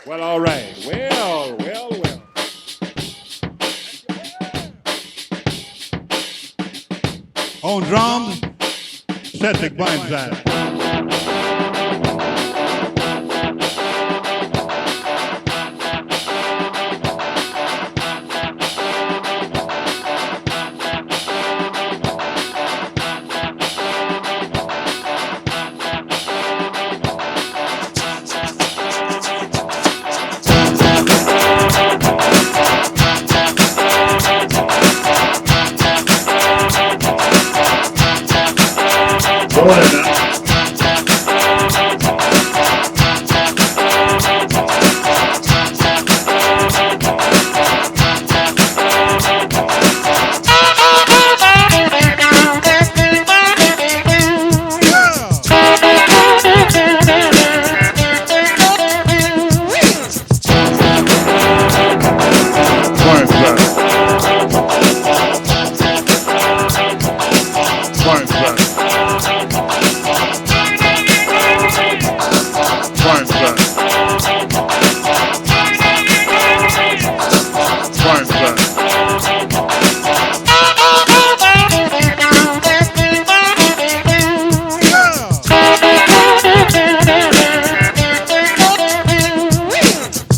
Well, all right. Well. On drums, Cedric Burnside.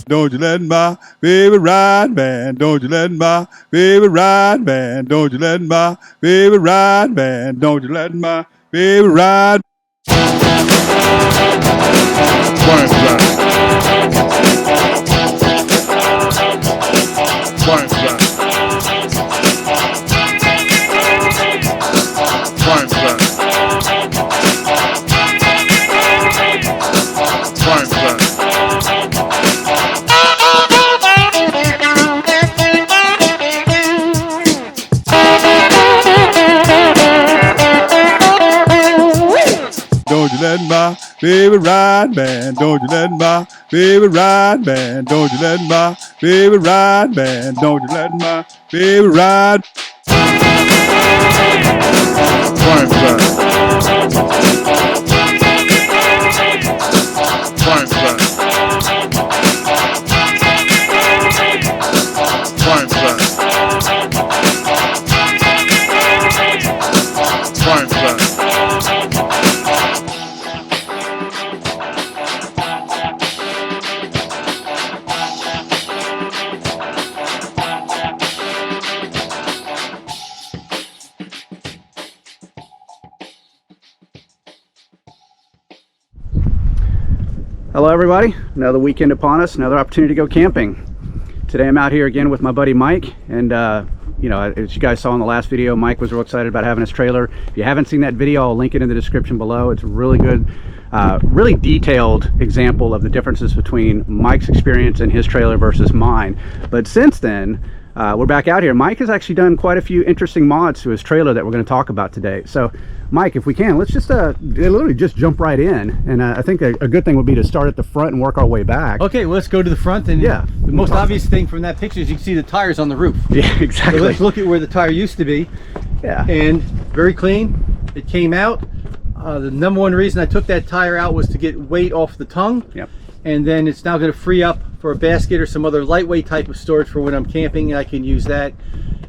Don't you let my baby ride, man. Don't you let my baby ride, man. Don't you let my baby ride, man. Don't you let my baby ride. Don't you let my baby ride, man. Don't you let my baby ride, man. Don't you let my baby ride, man. Don't you let my baby ride. Hello everybody, another weekend upon us, another opportunity to go camping. Today I'm out here again with my buddy Mike, and you know, as you guys saw in the last video, Mike was real excited about having his trailer. If you haven't seen that video, I'll link it in the description below. It's a really good, really detailed example of the differences between Mike's experience and his trailer versus mine. But since then, we're back out here. Mike has actually done quite a few interesting mods to his trailer that we're going to talk about today. So Mike, if we can, let's just literally just jump right in. And I think a good thing would be to start at the front and work our way back. Okay, well, let's go to the front. And yeah, the most obvious thing from that picture is you can see the tires on the roof. Yeah, exactly. So let's look at where the tire used to be. Yeah. And very clean. It came out. The number one reason I took that tire out was to get weight off the tongue. Yep. And then it's now going to free up for a basket or some other lightweight type of storage for when I'm camping, and I can use that.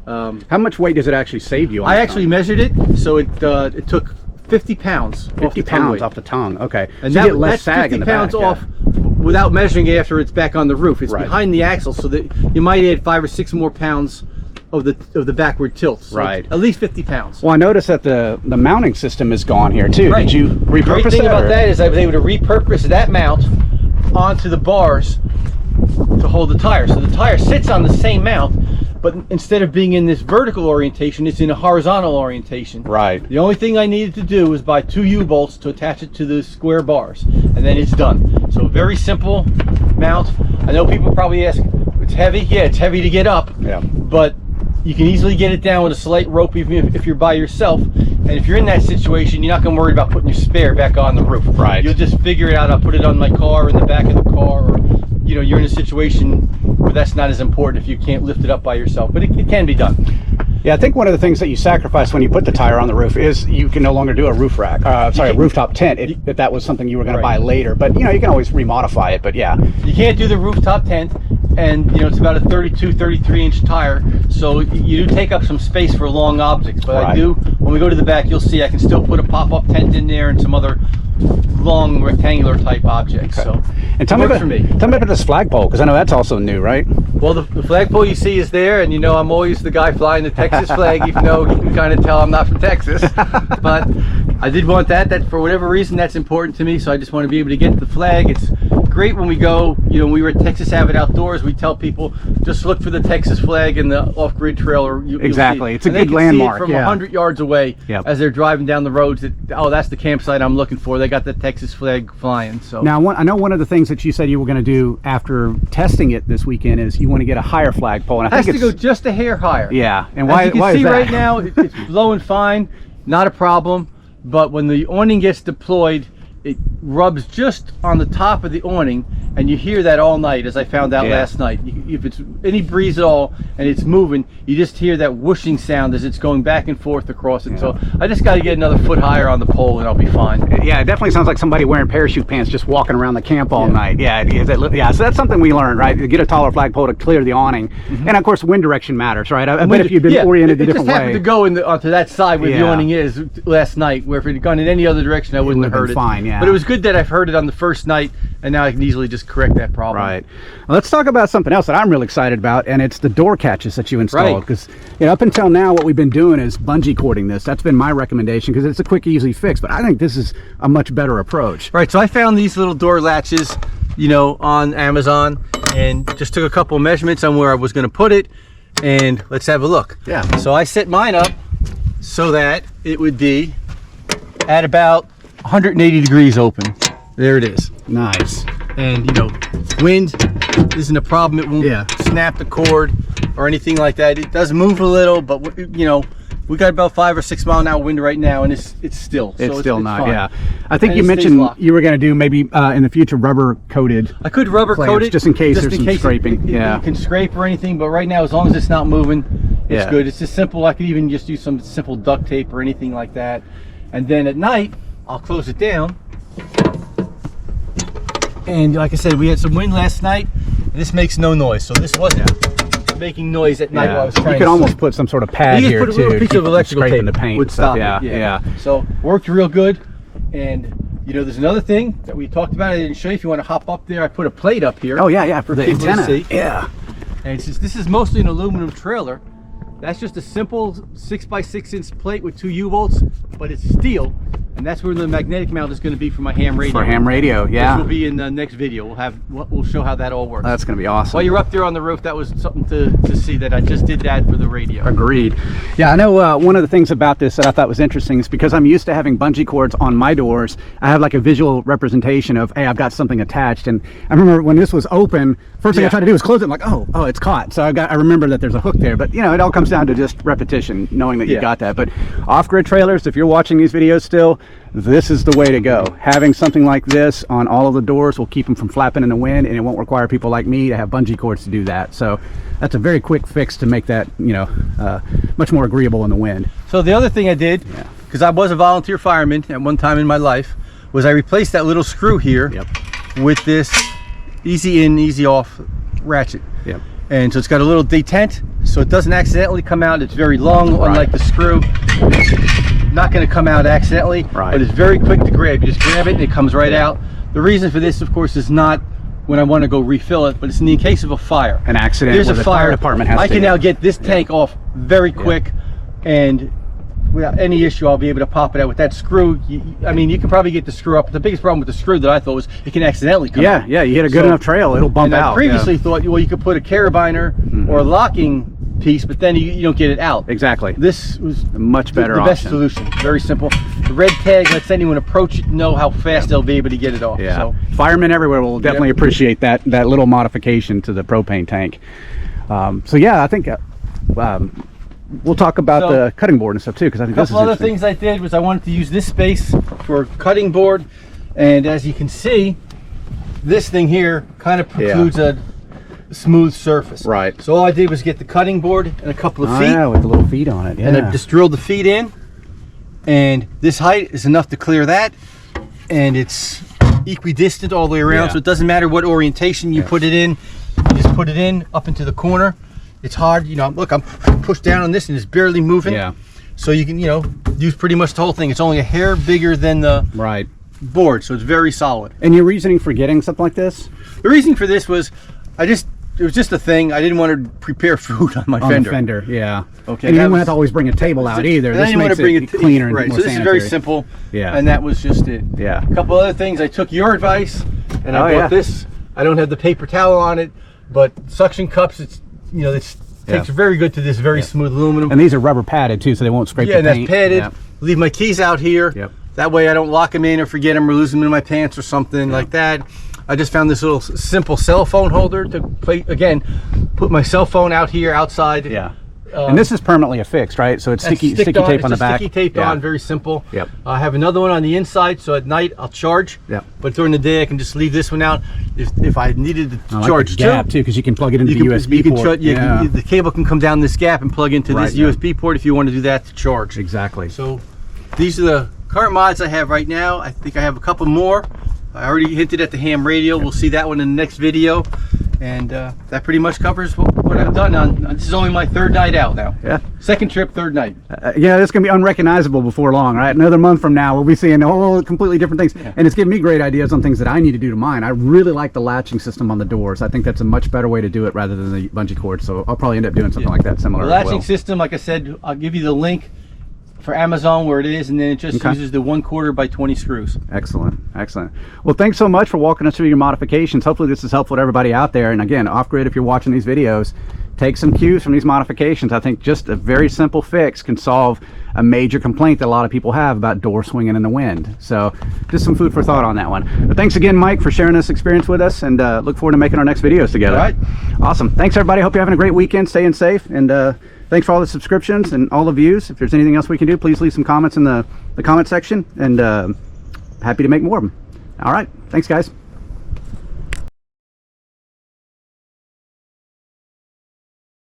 How much weight does it actually save you on I actually measured it, so it took 50 pounds 50 pounds off the tongue. Okay. And so that, you get less that's sag 50 in the pounds back, off yeah. Without measuring it after it's back on the roof. It's right behind the axle, so that you might add 5 or 6 more pounds of the backward tilt. So right. At least 50 pounds. Well, I noticed that the mounting system is gone here too. Right. Did you repurpose The great thing that, about or? that is I was able to repurpose that mount onto the bars to hold the tire. So the tire sits on the same mount, but instead of being in this vertical orientation, it's in a horizontal orientation. Right. The only thing I needed to do was buy 2 U-bolts to attach it to the square bars, and then it's done. So very simple mount. I know people probably ask, it's heavy? Yeah, it's heavy to get up. Yeah. But you can easily get it down with a slight rope even if you're by yourself. And if you're in that situation, you're not going to worry about putting your spare back on the roof. Right. You'll just figure it out. I'll put it on my car, in the back of the car, or you know, you're in a situation where that's not as important if you can't lift it up by yourself, but it can be done. Yeah, I think one of the things that you sacrifice when you put the tire on the roof is you can no longer do a roof rack. Sorry, a rooftop tent. If that was something you were going to buy later, but you know, you can always remodify it. But yeah, you can't do the rooftop tent, and you know it's about a 32, 33-inch tire, so you do take up some space for long objects. But I do, when we go to the back, you'll see I can still put a pop-up tent in there and some other long rectangular type objects. Okay. So and tell me about this flagpole, because I know that's also new, right? Well, the flagpole you see is there, and you know I'm always the guy flying the Texas flag, even though you can kind of tell I'm not from Texas. But I did want that. That for whatever reason that's important to me, so I just want to be able to get the flag. It's great when we go, you know, when we were at Texas Avid Outdoors, we tell people just look for the Texas flag in the off-grid trailer. Exactly, it's a good landmark. From 100 yards away, as they're driving down the roads, that, oh, that's the campsite I'm looking for. They got the Texas flag flying. So now I know one of the things that you said you were going to do after testing it this weekend is you want to get a higher flagpole, and I think it has to go just a hair higher. Yeah, and why? As you can why see is that? right now, it's blowing fine, not a problem. But when the awning gets deployed, it rubs just on the top of the awning, and you hear that all night, as I found out last night. If it's any breeze at all and it's moving, you just hear that whooshing sound as it's going back and forth across it. So I just got to get another foot higher on the pole and I'll be fine. Yeah, it definitely sounds like somebody wearing parachute pants just walking around the camp all night. Yeah, so that's something we learned, right? To get a taller flagpole to clear the awning. And of course, wind direction matters, right? I bet if you'd been oriented a different way. It just happened to go onto that side where the awning is last night, where if it had gone in any other direction, I wouldn't have heard it. Fine, But it was good that I've heard it on the first night, and now I can easily just correct that problem. Right. Well, let's talk about something else that I'm really excited about, and it's the door catches that you installed. Because up until now, what we've been doing is bungee cording this. That's been my recommendation because it's a quick, easy fix. But I think this is a much better approach. Right. So I found these little door latches, you know, on Amazon, and just took a couple of measurements on where I was going to put it, and let's have a look. Yeah. So I set mine up so that it would be at about 180 degrees open. There it is. Nice. And you know, wind isn't a problem. It won't snap the cord or anything like that. It does move a little, but you know, we got about 5 or 6 mile an hour wind right now, and it's still. It's still not. fine. Yeah. I think you mentioned you were going to do maybe in the future rubber coated. I could rubber coat it just in case there's some scraping. It can scrape or anything, but right now, as long as it's not moving, it's good. It's just simple. I could even just use some simple duct tape or anything like that, and then at night I'll close it down. And like I said, we had some wind last night, and this makes no noise. So this wasn't making noise at night while I was trying. You could almost put some sort of pad here too. You could put a little piece of electrical tape. The paint would stop it. Yeah. So worked real good. And you know, there's another thing that we talked about. I didn't show you. If you want to hop up there, I put a plate up here. Oh yeah, for the antenna. To see. Yeah. And it's just, this is mostly an aluminum trailer. That's just a simple 6x6-inch plate with 2 U-bolts, but it's steel, and that's where the magnetic mount is going to be for my ham radio. For ham radio, yeah. This will be in the next video. We'll show how that all works. That's going to be awesome. While you're up there on the roof, that was something to see that I just did that for the radio. Agreed. Yeah, I know one of the things about this that I thought was interesting is because I'm used to having bungee cords on my doors, I have like a visual representation of, hey, I've got something attached. And I remember when this was open, first thing I tried to do was close it. I'm like, oh, it's caught. So I remember that there's a hook there. But you know, it all comes down to just repetition, knowing that you got that. But off-grid trailers, if you're watching these videos still, this is the way to go. Having something like this on all of the doors will keep them from flapping in the wind, and it won't require people like me to have bungee cords to do that. So that's a very quick fix to make that, you know, much more agreeable in the wind. So the other thing I did, because I was a volunteer fireman at one time in my life, was I replaced that little screw here with this easy in, easy off ratchet. And so it's got a little detent, so it doesn't accidentally come out. It's very long, unlike the screw. It's not going to come out accidentally, but it's very quick to grab. You just grab it and it comes right out. The reason for this, of course, is not when I want to go refill it, but it's in the case of a fire. An accident. There's a fire department has I can now get this tank off very quick, and without any issue, I'll be able to pop it out with that screw. I mean, you can probably get the screw up. The biggest problem with the screw that I thought was it can accidentally come out. Yeah, you hit a good enough trail, it'll bump out. I previously thought, well, you could put a carabiner or a locking piece, but then you don't get it out. Exactly. This was a much better the best solution. Very simple. The red tag lets anyone approach it know how fast they'll be able to get it off. Yeah. So firemen everywhere will definitely appreciate that little modification to the propane tank. So yeah, I think we'll talk about the cutting board and stuff too, because I think this is interesting. A couple other things I did was I wanted to use this space for cutting board, and as you can see, this thing here kind of precludes a smooth surface. Right. So all I did was get the cutting board and a couple of feet. Yeah, with the little feet on it. Yeah. And I just drilled the feet in, and this height is enough to clear that, and it's equidistant all the way around, so it doesn't matter what orientation you put it in. You just put it in up into the corner. It's hard, you know. Look, I'm pushed down on this and it's barely moving. Yeah. So you can, you know, use pretty much the whole thing. It's only a hair bigger than the board, so it's very solid. And your reasoning for getting something like this? The reason for this was, it was just a thing. I didn't want to prepare food on my fender. Fender, yeah. Okay. And you didn't have to always bring a table out either. This makes it cleaner and more so this sanitary. is very simple. Yeah. And that was just it. Yeah. A couple other things. I took your advice, and I bought this. I don't have the paper towel on it, but suction cups. It's, you know, this takes very good to this very smooth aluminum. And these are rubber padded too, so they won't scrape the paint. Yeah, and that's padded. Leave my keys out here. Yep. That way I don't lock them in or forget them or lose them in my pants or something like that. I just found this little simple cell phone holder to play, again, put my cell phone out here outside. Yeah. And this is permanently affixed, right? So it's sticky tape on the back. Sticky taped on, very simple. Yep. I have another one on the inside, so at night I'll charge. Yep. But during the day I can just leave this one out. If I needed to charge the gap too, because you can plug it into the USB port. The cable can come down this gap and plug into this USB port if you want to do that to charge. Exactly. So these are the current mods I have right now. I think I have a couple more. I already hinted at the ham radio. We'll see that one in the next video. And that pretty much covers what I've done on. This is only my third night out now. Yeah. Second trip, third night. Yeah, it's gonna be unrecognizable before long, right? Another month from now, we'll be seeing whole completely different things. Yeah. And it's giving me great ideas on things that I need to do to mine. I really like the latching system on the doors. I think that's a much better way to do it rather than the bungee cord. So I'll probably end up doing something like that similar. The latching system, like I said, I'll give you the link for Amazon where it is, and then it just uses the 1/4 by 20 screws. Excellent, excellent. Well, thanks so much for walking us through your modifications. Hopefully this is helpful to everybody out there. And again, off-grid, if you're watching these videos, take some cues from these modifications. I think just a very simple fix can solve a major complaint that a lot of people have about door swinging in the wind. So just some food for thought on that one. But thanks again, Mike, for sharing this experience with us, and look forward to making our next videos together. All right. Awesome. Thanks, everybody. Hope you're having a great weekend, staying safe, and thanks for all the subscriptions and all the views. If there's anything else we can do, please leave some comments in the comment section, and happy to make more of them. All right. Thanks, guys.